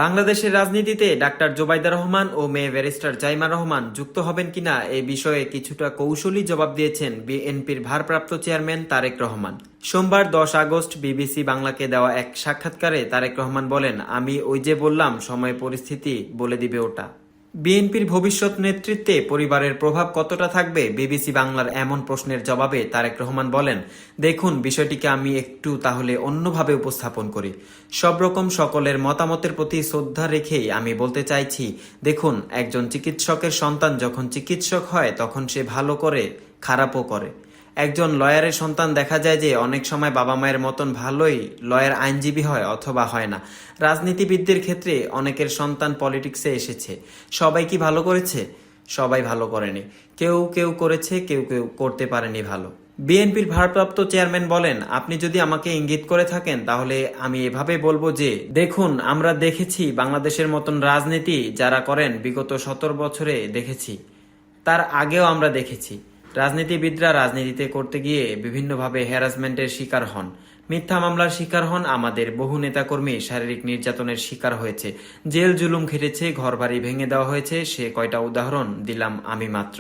বাংলাদেশের রাজনীতিতে ডাক্তার জোবাইদা রহমান ও মেয়ে ব্যারিস্টার জাইমা রহমান যুক্ত হবেন কিনা এ বিষয়ে কিছুটা কৌশলী জবাব দিয়েছেন বিএনপির ভারপ্রাপ্ত চেয়ারম্যান তারেক রহমান। সোমবার 10 আগস্ট বিবিসি বাংলাকে দেওয়া এক সাক্ষাৎকারে তারেক রহমান বলেন, আমি ওই যে বললাম সময় পরিস্থিতি বলে দিবে ওটা। বিএনপির ভবিষ্যৎ নেতৃত্বে পরিবারের প্রভাব কতটা থাকবে বিবিসি বাংলার এমন প্রশ্নের জবাবে তারেক রহমান বলেন, দেখুন বিষয়টিকে আমি একটু তাহলে অন্যভাবে উপস্থাপন করি। সব রকম সকলের মতামতের প্রতি শ্রদ্ধা রেখেই আমি বলতে চাইছি, দেখুন একজন চিকিৎসকের সন্তান যখন চিকিৎসক হয় তখন সে ভালো করে খারাপও করে। একজন লয়ারের সন্তান দেখা যায় যে অনেক সময় বাবা মায়ের মতন ভালোই লয়ার আইনজীবী হয় অথবা হয় না। রাজনীতিবিদদের ক্ষেত্রে অনেকের সন্তান পলিটিক্সে এসেছে। সবাই কি ভালো করেছে? সবাই ভালো করেনি। কেউ কেউ করেছে, কেউ কেউ করতে পারেনি ভালো। বিএনপির ভারপ্রাপ্ত চেয়ারম্যান বলেন, আপনি যদি আমাকে ইঙ্গিত করে থাকেন তাহলে আমি এভাবে বলবো যে, দেখুন আমরা দেখেছি বাংলাদেশের মতন রাজনীতি যারা করেন বিগত 17 বছরে দেখেছি, তার আগেও আমরা দেখেছি রাজনীতিবিদরা রাজনীতিতে করতে গিয়ে বিভিন্নভাবে হ্যারাসমেন্টের শিকার হন, মিথ্যা মামলার শিকার হন। আমাদের বহু নেতাকর্মী শারীরিক নির্যাতনের শিকার হয়েছে, জেল জুলুম খেটেছে, ঘরবাড়ি ভেঙে দেওয়া হয়েছে। সে কয়টা উদাহরণ দিলাম আমি মাত্র।